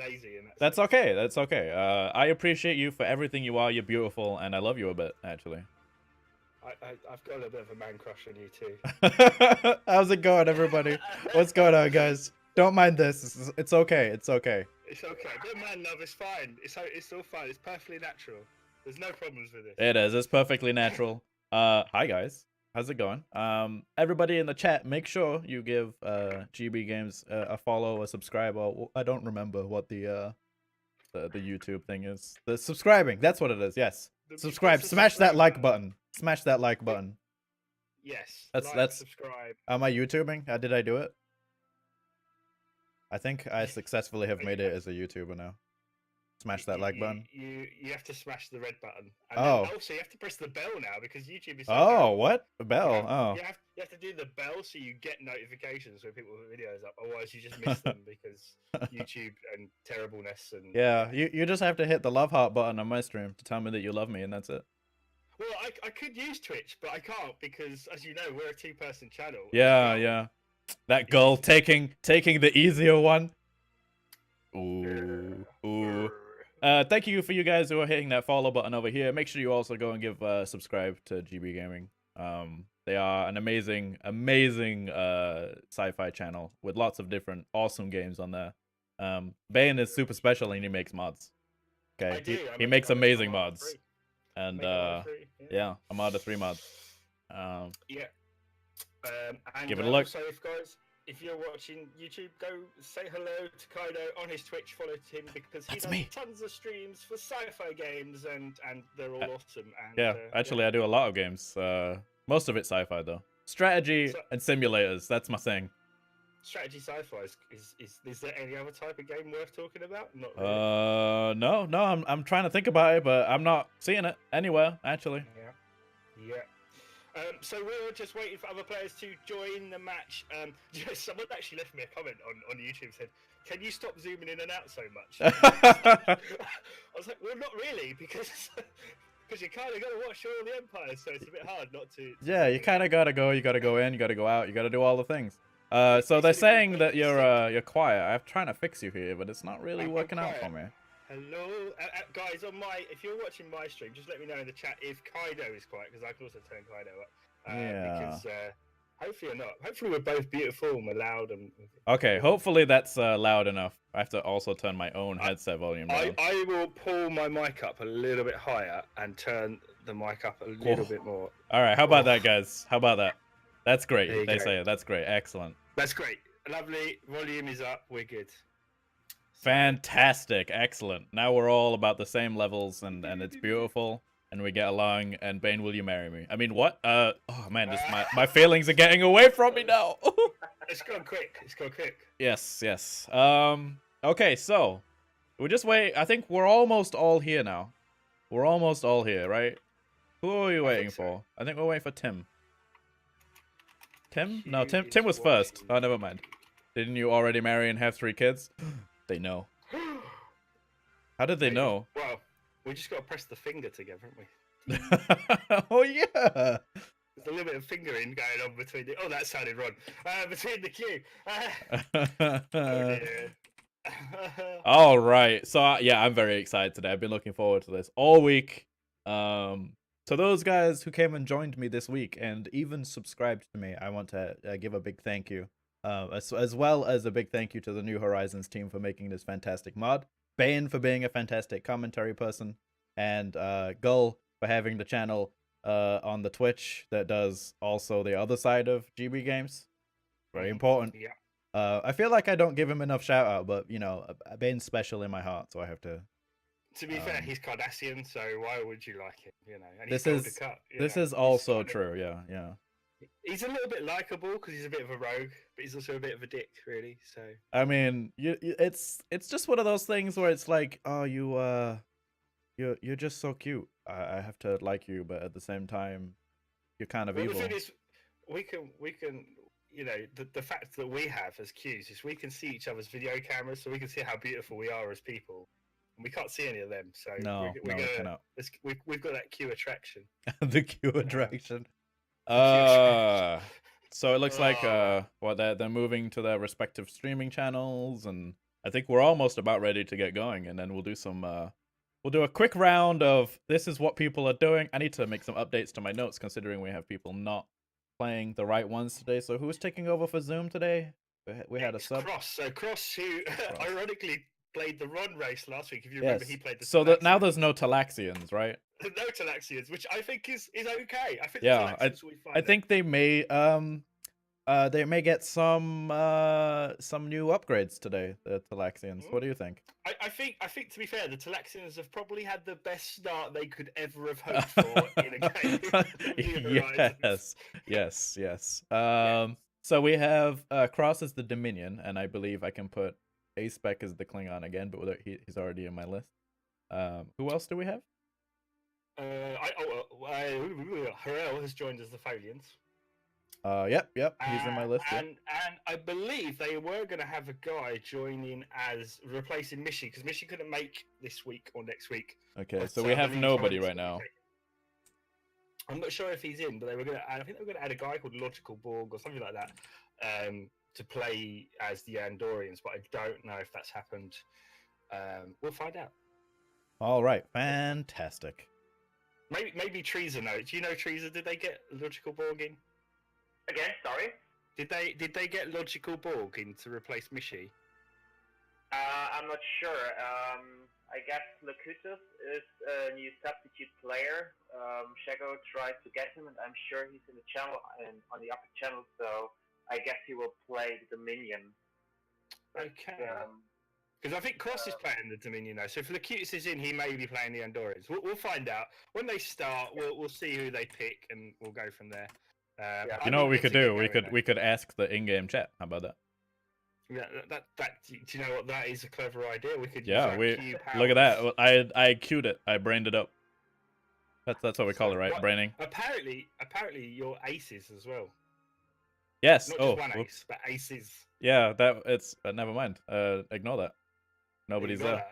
lazy in that. That's okay. That's okay. I appreciate you for everything you are. You're beautiful, and I love you a bit, actually. I've got a little bit of a man crush on you too. How's it going, everybody? What's going on, guys? Don't mind this. It's okay. It's okay. It's okay. Bit of man love is fine. It's all fine. It's perfectly natural. There's no problems with this. It is. It's perfectly natural. Hi guys. How's it going? Everybody in the chat, make sure you give GB Games a follow, a subscribe, or I don't remember what the YouTube thing is. The subscribing. That's what it is. Yes. Subscribe. Smash that like button. Smash that like button. Yes. That's subscribe. Am I YouTubing? Did I do it? I think I successfully have made it as a YouTuber now. Smash that like button. You have to smash the red button. And also you have to press the bell now because YouTube is. What? The bell? You have to do the bell so you get notifications when people put videos up. Otherwise, you just miss them because YouTube and terribleness and. Yeah, you just have to hit the love heart button on my stream to tell me that you love me, and that's it. Well, I could use Twitch, but I can't because, as you know, we're a two-person channel. Yeah. That girl taking the easier one. Ooh. Thank you for you guys who are hitting that follow button over here. Make sure you also go and give subscribe to GB Gaming. They are an amazing sci-fi channel with lots of different awesome games on there. Bane is super special and he makes mods. Okay, he makes amazing mods. And yeah, Armada 3 mods. And give it a look. So if you're watching YouTube, go say hello to Kaido on his Twitch. Follow him because he does tons of streams for sci-fi games, and they're all awesome. And, yeah, actually, I do a lot of games. Most of it sci-fi though. Strategy and simulators. That's my thing. Strategy sci-fi is there any other type of game worth talking about? Not really. No. I'm trying to think about it, but I'm not seeing it anywhere actually. Yeah. So we're just waiting for other players to join the match. Someone actually left me a comment on YouTube, said, "Can you stop zooming in and out so much?" I was like, "Well, not really, because you kind of got to watch all the empires, so it's a bit hard not to." Yeah, you kind of gotta go. You gotta go in. You gotta go out. You gotta do all the things. So they're saying that you're quiet. I'm trying to fix you here, but it's not really working out for me. Hello, guys. If you're watching my stream, just let me know in the chat if Kaido is quiet, because I can also turn Kaido up. Because hopefully you're not. Hopefully we're both beautiful and we're loud and. Okay, hopefully that's loud enough. I have to also turn my own headset volume down. I will pull my mic up a little bit higher and turn the mic up a little bit more. All right, how about that, guys? How about that? That's great. They say it. That's great. Excellent. That's great. Lovely. Volume is up. We're good. Fantastic. Excellent. Now we're all about the same levels and it's beautiful and we get along. And Bane, will you marry me? I mean, what? Oh man, just my feelings are getting away from me now. It's gone quick. Yes. Okay, so we just wait. I think we're almost all here now. We're almost all here, right? Who are we waiting for? I think we're waiting for Tim. Tim? No, Tim was first. Oh, never mind. Didn't you already marry and have 3 kids? They know. How did they know? Well, we just got to press the finger together, haven't we? Oh, yeah. There's a little bit of fingering going on between the... Oh, that sounded wrong. Between the queue. Oh, dear. All right. So, yeah, I'm very excited today. I've been looking forward to this all week. To those guys who came and joined me this week and even subscribed to me, I want to give a big thank you. As well as a big thank you to the New Horizons team for making this fantastic mod, Bane for being a fantastic commentary person, and Gull for having the channel on the Twitch that does also the other side of GB Games. Very important. Yeah. I feel like I don't give him enough shout out, but you know, Bane's special in my heart, so I have to. To be fair, he's Cardassian, so why would you like him? You know, and this is also true. Yeah. He's a little bit likable because he's a bit of a rogue, but he's also a bit of a dick, really. So I mean, it's just one of those things where it's like, oh, you're just so cute. I have to like you, but at the same time, you're kind of evil. The thing is, we can, you know, the fact that we have as Qs is we can see each other's video cameras, so we can see how beautiful we are as people. And we can't see any of them, so we cannot. We've got that Q attraction. The Q attraction. So it looks like they're moving to their respective streaming channels, and I think we're almost about ready to get going, and then we'll do some. We'll do a quick round of this is what people are doing. I need to make some updates to my notes, considering we have people not playing the right ones today. So who's taking over for Zoom today? We had a sub. Cross. So Cross, who ironically played the run race last week. If you remember, he played the. So now there's no Talaxians, right? No Talaxians, which I think is okay. I think yeah, the Talaxians will be fine. I think they may get some new upgrades today, the Talaxians. What do you think? I think to be fair, the Talaxians have probably had the best start they could ever have hoped for in a game. Yes. So we have Cross as the Dominion, and I believe I can put a-spec as the Klingon again, but he's already in my list. Who else do we have? Harel has joined as the Tholians. Yep, he's in my list. And I believe they were going to have a guy joining as replacing Mishy, because Mishy couldn't make this week or next week. Okay, so we have nobody right now. I'm not sure if he's in, but I think they were going to add a guy called Logical Borg or something like that to play as the Andorians, but I don't know if that's happened. We'll find out. All right, fantastic. Maybe Teresa knows. Do you know Teresa? Did they get Logical Borg in? Again, sorry. Did they get Logical Borg in to replace Mishy? I'm not sure. I guess Locutus is a new substitute player. Shaggo tried to get him, and I'm sure he's in the channel on the upper channel. So I guess he will play the Dominion. Okay. Because I think Cross is playing the Dominion now. So if Locutus is in, he may be playing the Andorians. We'll find out when they start. We'll see who they pick, and we'll go from there. You know what we could do? We could ask the in-game chat. How about that? Yeah, that. Do you know what? That is a clever idea. We could. Yeah, look at that. I queued it. I brained it up. That's what we call it, right? Braining. Apparently, you're aces as well. Yes. Not just one ace, but aces. Yeah, it's. Never mind. Ignore that. Nobody's there.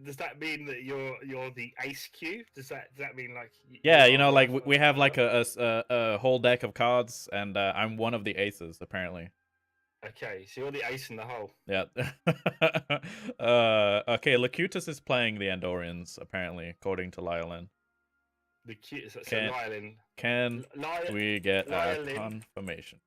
Does that mean that you're the ace queue? Does that mean like? Yeah, like we have like a whole deck of cards, and I'm one of the aces apparently. Okay, so you're the ace in the hole. Yeah. Okay, Locutus is playing the Andorians apparently, according to Lyolin. Can we get a confirmation?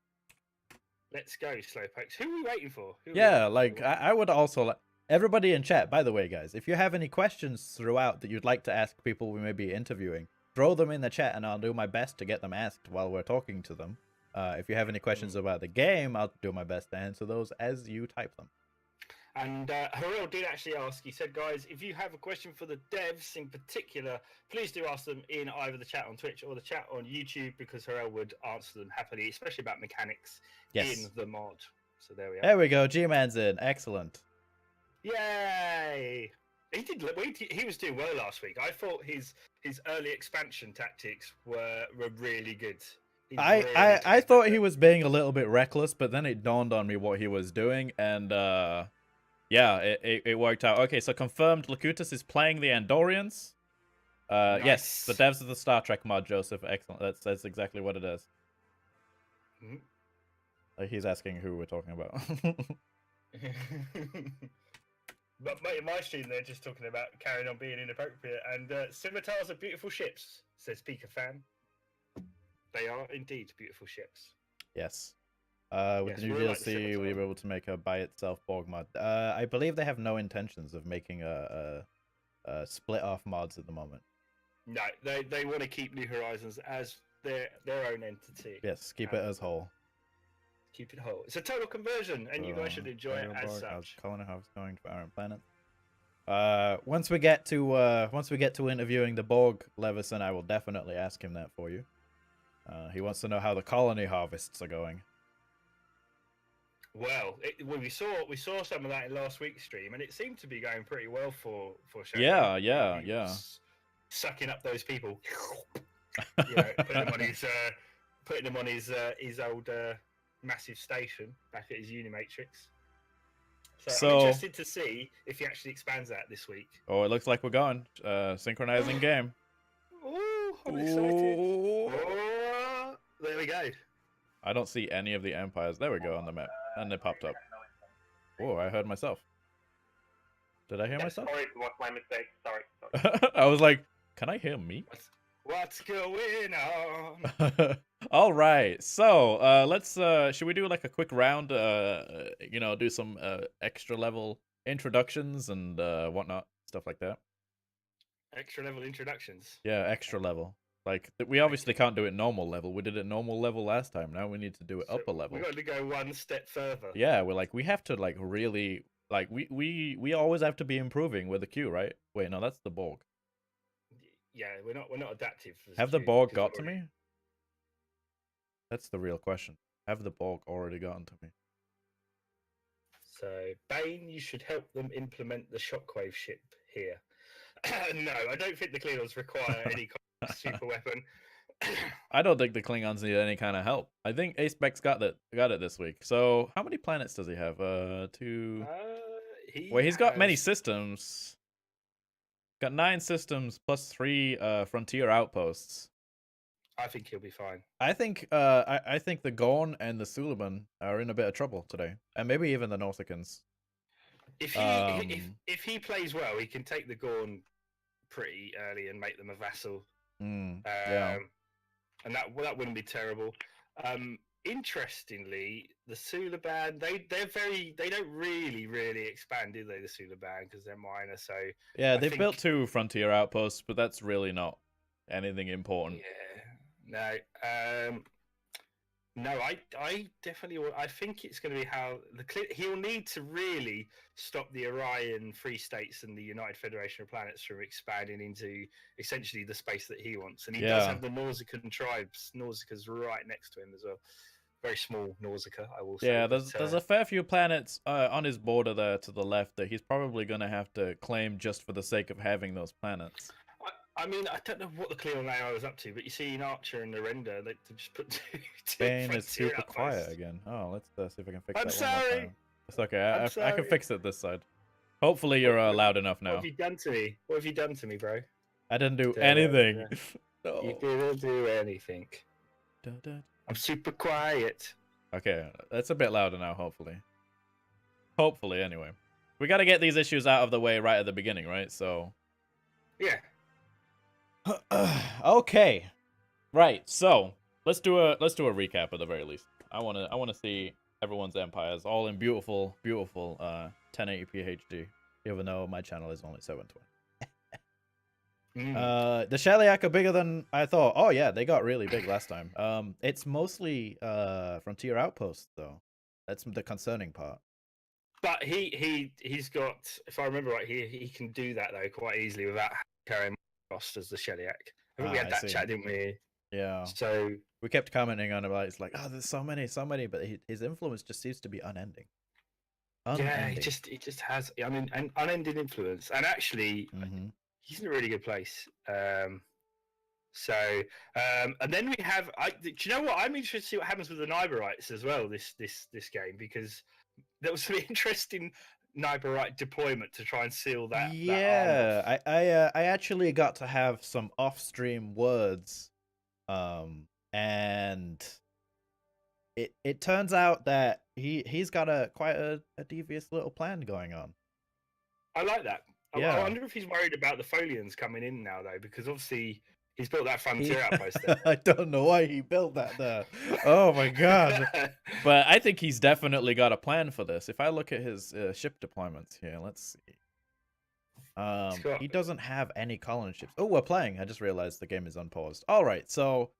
Let's go, Slowpokes. Who are we waiting for? I would also everybody in chat, by the way, guys, if you have any questions throughout that you'd like to ask people we may be interviewing, throw them in the chat and I'll do my best to get them asked while we're talking to them. If you have any questions about the game, I'll do my best to answer those as you type them. And Harel did actually ask, he said, guys, if you have a question for the devs in particular, please do ask them in either the chat on Twitch or the chat on YouTube, because Harel would answer them happily, especially about mechanics in the mod. So there we are. There we go. G-Man's in. Excellent. Yay! He was doing well last week. I thought his early expansion tactics were really good. I thought he was being a little bit reckless, but then it dawned on me what he was doing, and yeah, it worked out. Okay, so confirmed, Locutus is playing the Andorians. Nice. Yes, the devs of the Star Trek mod, Joseph. Excellent. That's exactly what it is. Mm-hmm. He's asking who we're talking about. But in my stream, they're just talking about carrying on being inappropriate. And scimitars are beautiful ships, says Pika Fan. They are indeed beautiful ships. Yes. With the new DLC, we'll be able to make a by-itself Borg mod. I believe they have no intentions of making a split-off mods at the moment. No, they want to keep New Horizons as their own entity. Yes, keep it as whole. Keep it whole. It's a total conversion, and you guys should enjoy it as such. Colony Harvest going to our planet. Once we get to interviewing the Borg, Levison, I will definitely ask him that for you. He wants to know how the colony harvests are going. Well, we saw some of that in last week's stream, and it seemed to be going pretty well for Shaggo. Yeah. Sucking up those people, putting them on his old massive station back at his Unimatrix. So I'm interested to see if he actually expands that this week. Oh, it looks like we're going. Synchronizing game. Oh, I'm excited. Oh, there we go. I don't see any of the empires. There we go on the map. And they popped up. Oh, I heard myself. Did I hear Yeah, myself? sorry, it was my mistake. Sorry. I was like, can I hear me? What's going on? All right. So, let's should we do like a quick round, do some extra level introductions and whatnot, stuff like that. Extra level introductions. Yeah, extra level. Like we obviously can't do it normal level. We did it normal level last time. Now we need to do it So upper level. We got to go one step further. Yeah, we have to like really like we always have to be improving with the Q, right? Wait, no, that's the Borg. Yeah, we're not adaptive. as Have the Q, Borg 'cause got we're to already- me? That's the real question. Have the Borg already gotten to me? So Bane, you should help them implement the shockwave ship here. No, I don't think the Klingons require any kind of super weapon. I don't think the Klingons need any kind of help. I think a-spec's got it this week. So how many planets does he have? Two. Wait, he's got many systems. Got 9 systems plus 3 frontier outposts. I think he'll be fine. I think I think the Gorn and the Suliban are in a bit of trouble today, and maybe even the Northicans. If he plays well, he can take the Gorn pretty early and make them a vassal. Yeah. And that wouldn't be terrible. Interestingly, the Suliban they don't really expand, do they? The Suliban, because they're minor. So yeah, they've built 2 frontier outposts, but that's really not anything important. Yeah, no, I definitely. I think it's going to be how he'll need to really stop the Orion Free States and the United Federation of Planets from expanding into essentially the space that he wants. And he does have the Nausicaan tribes. Nausicaa's right next to him as well. Very small Nausicaa, I will say. Yeah, there's a fair few planets on his border there to the left that he's probably going to have to claim just for the sake of having those planets. I mean, I don't know what the Klingon AI was up to, but you see in Archer and the Render, they just put two Bane is super quiet again. Oh, let's see if I can fix that. I'm sorry. One more time. It's okay. I can fix it this side. Hopefully you're loud enough now. What have you done to me? What have you done to me, bro? I didn't do anything. No. You didn't do anything. I'm super quiet. Okay, that's a bit louder now, hopefully. Hopefully, anyway. We got to get these issues out of the way right at the beginning, right? So. Yeah. Okay. Right. So let's do a recap at the very least. I wanna see everyone's empires all in beautiful 1080p HD. Even though my channel is only 720. The Shellyak are bigger than I thought. Oh yeah, they got really big last time. It's mostly frontier outposts though. That's the concerning part. But he's got, if I remember right, he can do that though quite easily without carrying cost as the Shellyak. I think we had that chat, didn't we? Yeah. So we kept commenting on about it's like, oh, there's so many, but his influence just seems to be unending. Yeah, he just has an unending influence, and actually, he's in a really good place. And then we have. Do you know what? I'm interested to see what happens with the Nyberites as well. This game, because there was some interesting Nyberrite deployment to try and seal that. Yeah, that I actually got to have some off-stream words, and it turns out that he's got quite a devious little plan going on. I like that. Yeah. I wonder if he's worried about the Tholians coming in now though, because obviously he's built that frontier outpost there. I don't know why he built that there. Oh my god. But I think he's definitely got a plan for this. If I look at his ship deployments here, let's see. He doesn't have any colony ships. Oh, we're playing. I just realized the game is unpaused. All right, so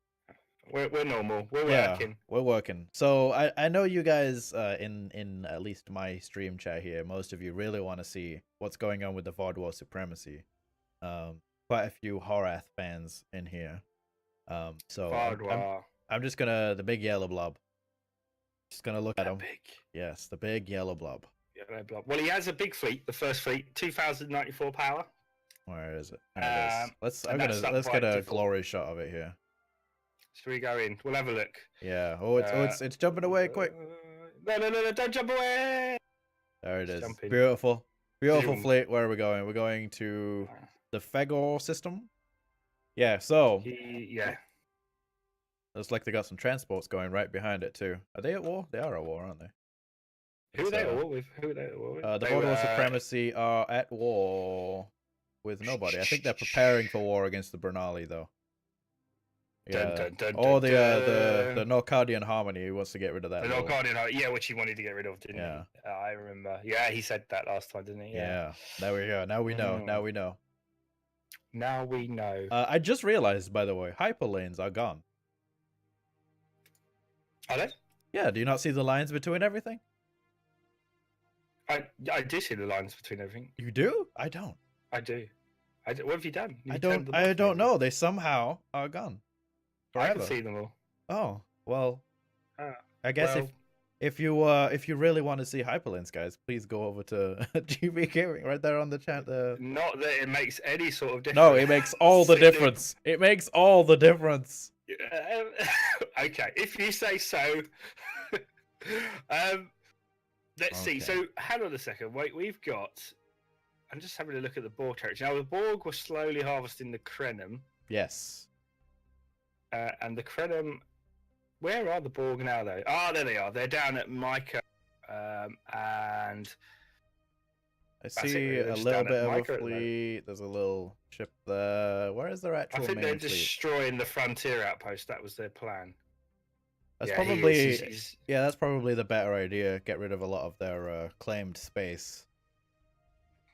we're normal. We're working. We're working. So I know you guys in at least my stream chat here, most of you really want to see what's going on with the VOD War supremacy. Quite a few Horath fans in here. So I'm just gonna the big yellow blob. Just gonna look at him. Big. Yes, the big yellow blob. Yellow blob. Well, he has a big fleet. The first fleet, 2,094 power. Where is it? There it is. Let's get a glory shot of it here. Should we go in? We'll have a look. Yeah. Oh, it's jumping away quick. No! Don't jump away. There it is. Beautiful fleet. Where are we going? We're going to the Fegor system. Yeah. So. Yeah. Looks like they got some transports going right behind it too. Are they at war? They are at war, aren't they? Who are they at war with? Who are they at war with? The They Borg were, Supremacy are at war with nobody. I think they're preparing for war against the Bernali, though. Dun, Yeah. dun, dun, Or dun, the Norcardian Harmony. He wants to get rid of that. the little- Guardian, yeah, which he wanted to get rid of, didn't Yeah. he? I remember. Yeah, he said that last time, didn't he? Yeah. There we go. Now we know. Now Mm. we know. Now we know. I just realized, by the way, hyperlanes are gone. Are they? Yeah. Do you not see the lines between everything? I do see the lines between everything. You do? I don't. I do. What have you done? You I turned don't. them I off, don't maybe? know. They somehow are gone. I can Forever. see them all. Oh well. Ah, I guess well. if you really want to see hyperlanes, guys, please go over to GB Gaming right there on the chat. Not that it makes any sort of difference. No, it makes all the Significant- difference. It makes all the difference. Okay, if you say so. Let's see. Okay. So, hang on a second. Wait, we've got. I'm just having a look at the Borg territory. Now, the Borg were slowly harvesting the Krenim, Yes. and the Krenim. Where are the Borg now, though? Ah, there they are. They're down at Micah, and I it, see they're a just little down bit at of a Micah at the moment. fleet. There's a little ship there. Where is their I actual think main they're fleet? destroying the frontier outpost. That was their plan. That's Yeah, he is. probably He's- yeah. That's probably the better idea. Get rid of a lot of their claimed space.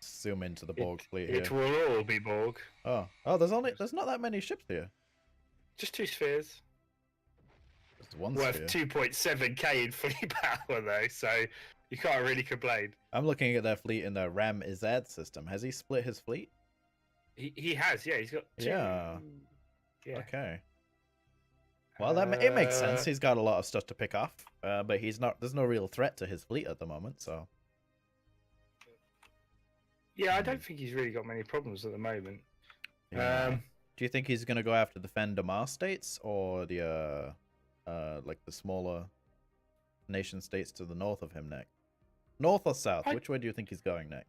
Zoom into the Borg fleet It here. will all be Borg. Oh, there's not that many ships here. Just 2 spheres. There's one Worth sphere. 2.7k in fleet power, though, so you can't really complain. I'm looking at their fleet in the Ram Izad system. Has he split his fleet? He has, yeah. He's got 2. Yeah. Yeah. Okay. Well, it makes sense. He's got a lot of stuff to pick off, but he's not. There's no real threat to his fleet at the moment. So Yeah, I don't think he's really got many problems at the moment. yeah. Do you think he's gonna go after the Fendamar states or the like the smaller nation states to the north of him next? North or south? Which way do you think he's going next?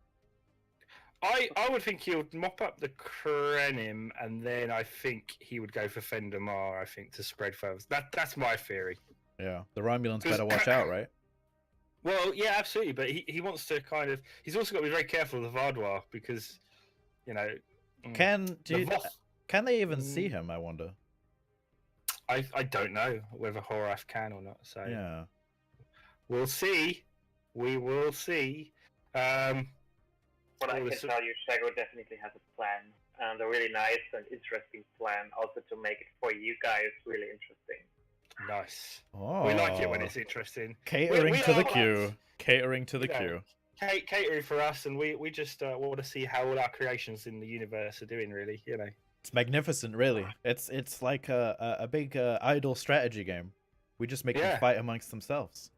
I would think he would mop up the Krenim, and then I think he would go for Fendamar, I think, to spread further. That's my theory. Yeah, the Romulans 'Cause- better watch out, right? Well, yeah, absolutely, but he wants to kind of... He's also got to be very careful of the Vardoir, because, you know... Can they even see Mm. him? I wonder. I don't know whether Horath can or not, so... Yeah. We'll see. We will see. What I can tell you, Shaggo definitely has a plan, and a really nice and interesting plan, also to make it for you guys really interesting. Nice. Oh, We like it when it's interesting. catering we to the are queue. lads. Catering to the You know, queue. Catering for us, and we just want to see how all our creations in the universe are doing, really, you know. It's magnificent, really. It's like a big idle strategy game. We just make them Yeah. fight amongst themselves.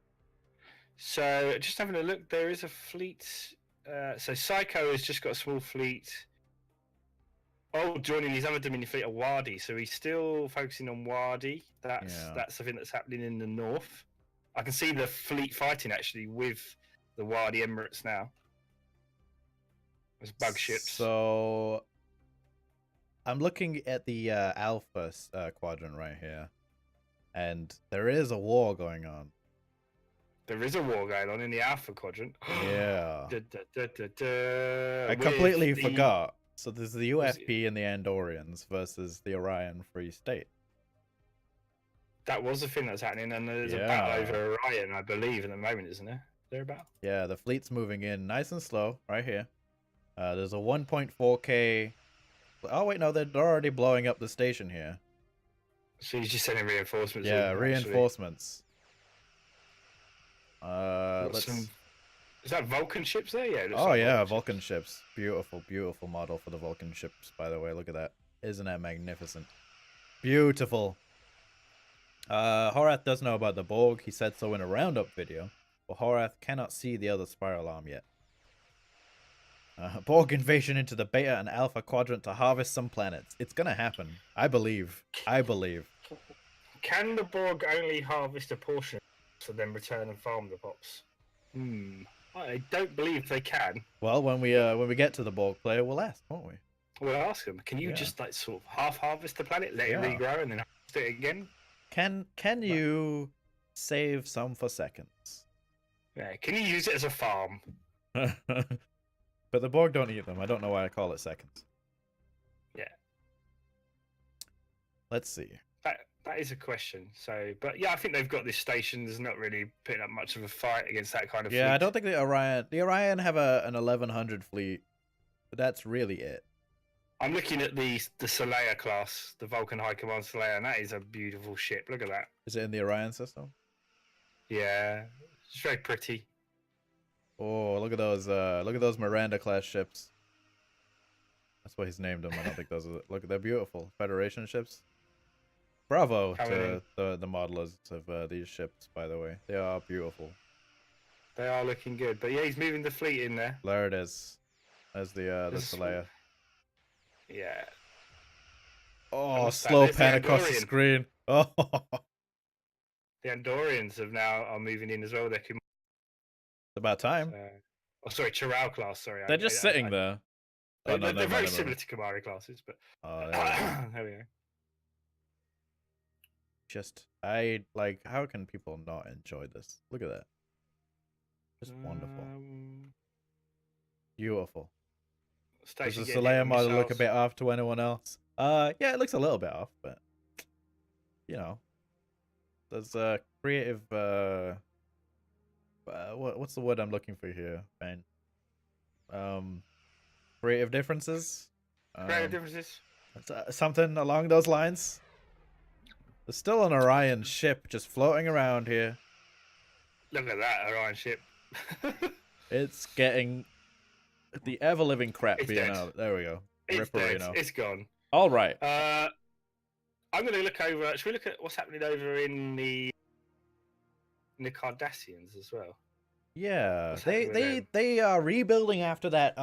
So, just having a look, there is a fleet. So, Psycho has just got a small fleet. Oh, joining his other Dominion fleet, a Wadi. So, he's still focusing on Wadi. That's something that's happening in the north. I can see the fleet fighting actually with the Wadi Emirates now. There's bug ships. So I'm looking at the Alpha quadrant right here, and there is a war going on. There is a war going on in the Alpha Quadrant. Yeah. I With completely the- forgot. So there's the Was UFP and the Andorians versus the Orion Free State. That was the thing that's happening, and there's a Yeah. battle over Orion, I believe, at the moment, isn't there? Thereabout. Yeah, the fleet's moving in nice and slow right here. There's a 1.4k. Oh wait, no, they're already blowing up the station here. So he's just sending reinforcements. Yeah, in, actually. reinforcements. Got Let's. some- Is that Vulcan ships there? Yeah. it looks Oh like yeah, ships. Vulcan ships. Beautiful, beautiful model for the Vulcan ships. By the way, look at that. Isn't that magnificent? Beautiful. Horath does know about the Borg. He said so in a roundup video. But Horath cannot see the other spiral arm yet. Borg invasion into the Beta and Alpha quadrant to harvest some planets. It's gonna happen. I believe. I believe. Can the Borg only harvest a portion, so then return and farm the pops? I don't believe they can. Well, when we get to the Borg player, we'll ask, won't we? We'll ask them. Can you Yeah. just like sort of half harvest the planet, let Yeah. it regrow, and then harvest it again? Can you save some for seconds? Yeah, can you use it as a farm? But the Borg don't eat them. I don't know why I call it seconds. Yeah. Let's see. That is a question. So, but yeah, I think they've got this station. There's not really putting up much of a fight against that kind of Yeah, fleet. I don't think the Orion have an 1100 fleet, but that's really it. I'm looking at the Saleya class, the Vulcan High Command Saleya, and that is a beautiful ship. Look at that. Is it in the Orion system? Yeah, it's very pretty. Oh, look at those Miranda class ships. That's what he's named them. I don't think those are. Look, they're beautiful Federation ships. Bravo to the modelers of these ships, by the way. They are beautiful. They are looking good, but yeah, he's moving the fleet in there. There it is. There's the Saleya. Yeah. Oh, slow pan the across the Andorian. screen. Oh. The Andorians are moving in as well. They're It's about time. oh, sorry, Chiral class. Sorry, They're just sitting there. They're very similar to Kamari classes, but there we go. Just how can people not enjoy this? Look at that. Just wonderful. Beautiful. Does the Saleya model look a bit off to anyone else? Yeah, it looks a little bit off, but you know, there's creative. What's the word I'm looking for here, Bane? Creative differences. Creative differences. Something along those lines. There's still an Orion ship just floating around here. Look at that Orion ship. It's getting the ever-living crap It's being dead. out. There we go. It's dead. Ripperino. It's gone. All right. I'm going to look over. Should we look at what's happening over in the Cardassians as well? Yeah, What's happening with they are rebuilding after that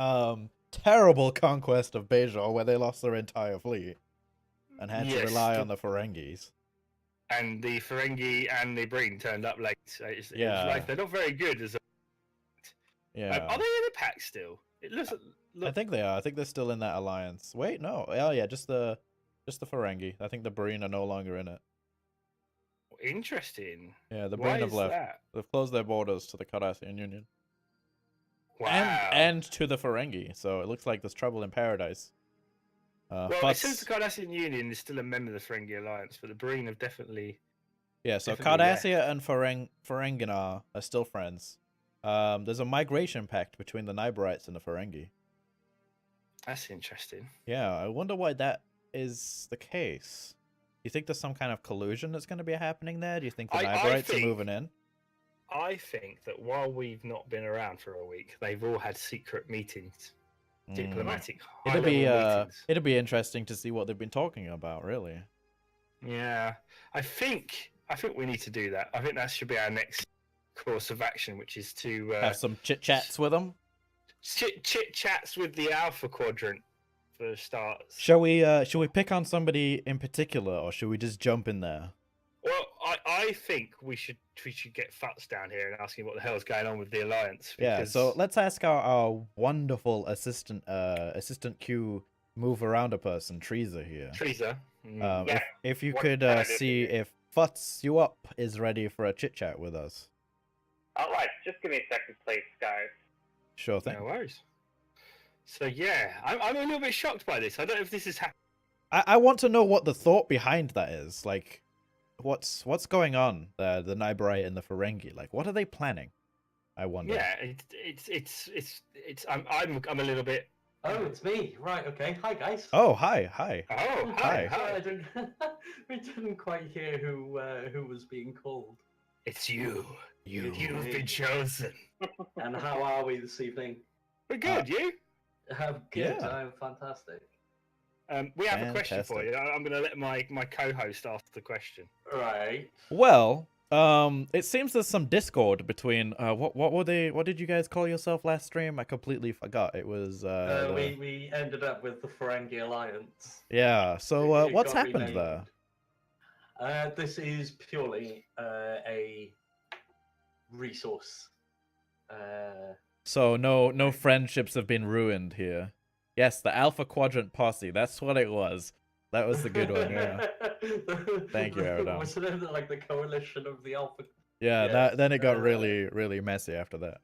terrible conquest of Bajor, where they lost their entire fleet and had to rely on the Ferengis. And the Ferengi and the Breen turned up late. So it's like they're not very good as a... Yeah. Are they in the pack still? It looks. I think they are. I think they're still in that alliance. Wait, no. Oh yeah, just the Ferengi. I think the Breen are no longer in it. Interesting. Yeah, the Why Breen have is left. that? They've closed their borders to the Cardassian Union. Wow. And to the Ferengi, so it looks like there's trouble in paradise. Well, it seems the Cardassian Union is still a member of the Ferengi Alliance, but the Breen have definitely... Yeah, so definitely Cardassia and Ferenginar are still friends. There's a migration pact between the Nyberites and the Ferengi. That's interesting. Yeah, I wonder why that is the case. Do you think there's some kind of collusion that's going to be happening there? Do you think the Nyberites are moving in? I think that while we've not been around for a week, they've all had secret meetings. Diplomatic meetings. It'll be interesting to see what they've been talking about, really. Yeah, I think we need to do that. I think that should be our next course of action, which is to have some chit chats with them. Chit chats with the Alpha Quadrant for starters. Shall we pick on somebody in particular, or should we just jump in there? Well, I think we should get Futz down here and ask him what the hell's going on with the Alliance. Yeah, so let's ask our wonderful assistant Q move around a person, Treza here. Treza. If you could see if Futz you up is ready for a chit chat with us. Alright, just give me a second, please, guys. Sure thing. No worries. So yeah, I'm a little bit shocked by this. I don't know if this is happening. I want to know what the thought behind that is. Like, what's going on there? The Nyberrite and the Ferengi. Like, what are they planning? I wonder. Yeah, it's. I'm a little bit. Oh, it's me. Right. Okay. Hi, guys. Oh, hi. Oh, Hi. I we didn't quite hear who was being called. It's you. You've been chosen. And how are we this evening? We're good. You? I'm good. Yeah. I'm fantastic. We have a question for you. I'm going to let my co-host ask the question. Right. Well, it seems there's some discord between what did you guys call yourself last stream? I completely forgot. It was we ended up with the Ferengi Alliance. Yeah. So what's got happened renamed. there? This is purely a resource. So no friendships have been ruined here. Yes, the Alpha Quadrant posse. That's what it was. That was the good one. Yeah. Thank you, Aerodom. Wasn't it like the coalition of the Alpha Yeah, Yes, then it got really messy after that.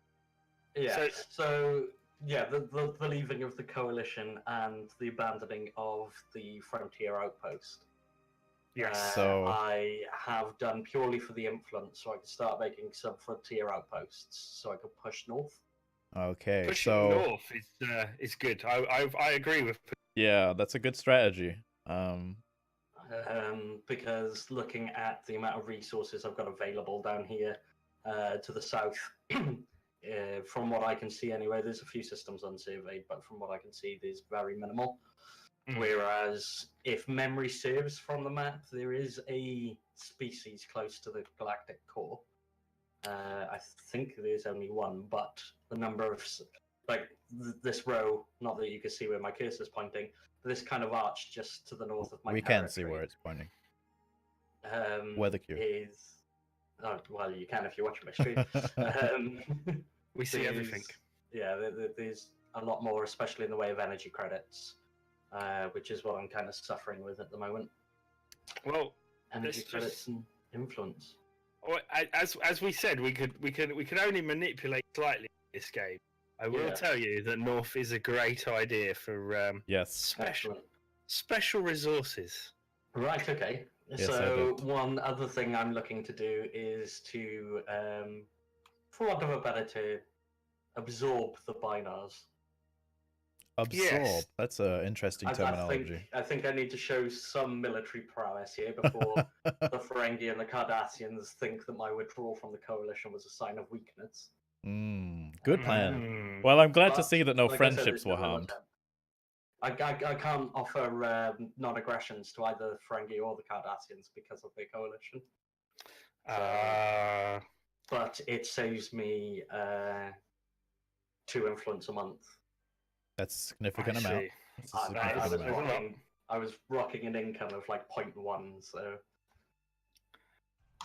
Yeah. So yeah, the leaving of the coalition and the abandoning of the frontier outpost. Yes. So I have done purely for the influence, so I can start making some frontier outposts, so I can push north. okay, Pushing so north is good. I agree with. yeah, that's a good strategy. Because looking at the amount of resources I've got available down here to the south, from what I can see anyway, there's a few systems unsurveyed, but from what I can see, there's very minimal. Whereas, if memory serves from the map, there is a species close to the galactic core. I think there's only one, but the number of this row, not that you can see where my cursor's pointing, this kind of arch just to the north of my we can't see where it's pointing. Weather cue. Is well, you can if you watch my stream. We see everything. Yeah, there's a lot more, especially in the way of energy credits, which is what I'm kind of suffering with at the moment. Well, energy credits and influence. Well, as we said, we can only manipulate slightly this game. I will tell you that North is a great idea for yes, special resources. Right. Okay. Yes, so one other thing I'm looking to do is to, for want of a better term, absorb the binars. Absorb. Yes. That's an interesting terminology. I think I need to show some military prowess here before the Ferengi and the Cardassians think that my withdrawal from the coalition was a sign of weakness. Good plan. Well, I'm glad to see that no friendships were harmed. I can't offer non-aggressions to either the Ferengi or the Cardassians because of their coalition. But it saves me 2 influence a month. That's a significant amount. I was rocking an income of like 0.1, so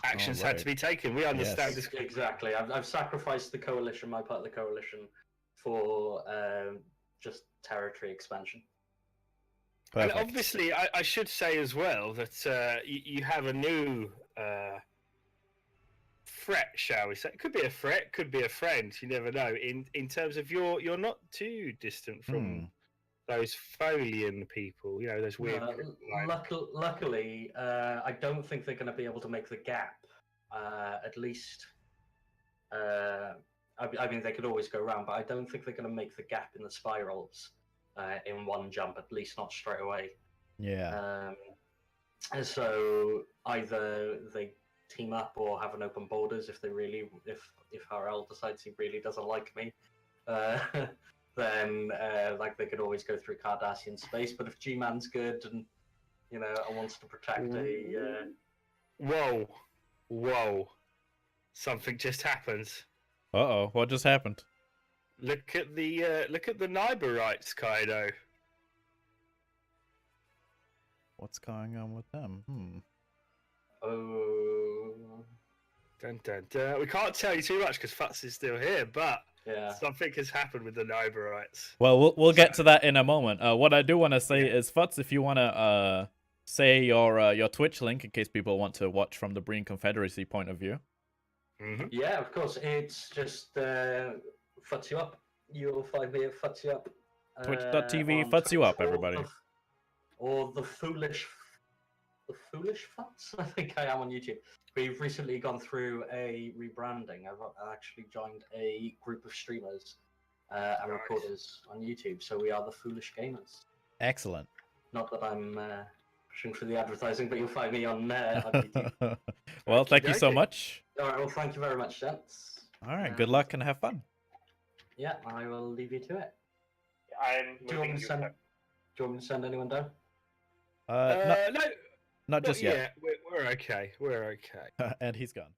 actions had to be taken. We understand this exactly. I've sacrificed the coalition, my part of the coalition, for just territory expansion. Perfect. And obviously, I should say as well that you have a new threat, shall we say? It could be a threat, could be a friend. You never know. In terms of you're not too distant from those Tholian people. You know, those weird. Luckily, I don't think they're going to be able to make the gap. At least, I mean, they could always go around, but I don't think they're going to make the gap in the spirals in one jump. At least not straight away. Yeah. So either they team up or have an open borders if Harel decides he really doesn't like me. Then like they could always go through Cardassian space. But if G-Man's good and wants to protect Whoa! Something just happened. Uh-oh, what just happened? Look at the Nyberrites, Kaido. What's going on with them? Dun, dun, dun. We can't tell you too much because Futz is still here, but something has happened with the Nyberrites. Well, we'll get to that in a moment. What I do want to say is, Futz, if you want to say your Twitch link in case people want to watch from the Breen Confederacy point of view. Yeah, of course. It's just Futz You Up. You'll find me at Futz You Up. Twitch.tv, Futz You Up, everybody. Or the Foolish Futz? I think I am on YouTube. We've recently gone through a rebranding. I've actually joined a group of streamers and recorders on YouTube, so we are the Foolish Gamers. Excellent. Not that I'm pushing for the advertising, but you'll find me on YouTube. Well, thank you so much. All right, well, thank you very much, gents. All right, good luck and have fun. Yeah, I will leave you to it. Do you want me to send anyone down? No, not just yet. Yeah, we're okay. We're okay. And he's gone.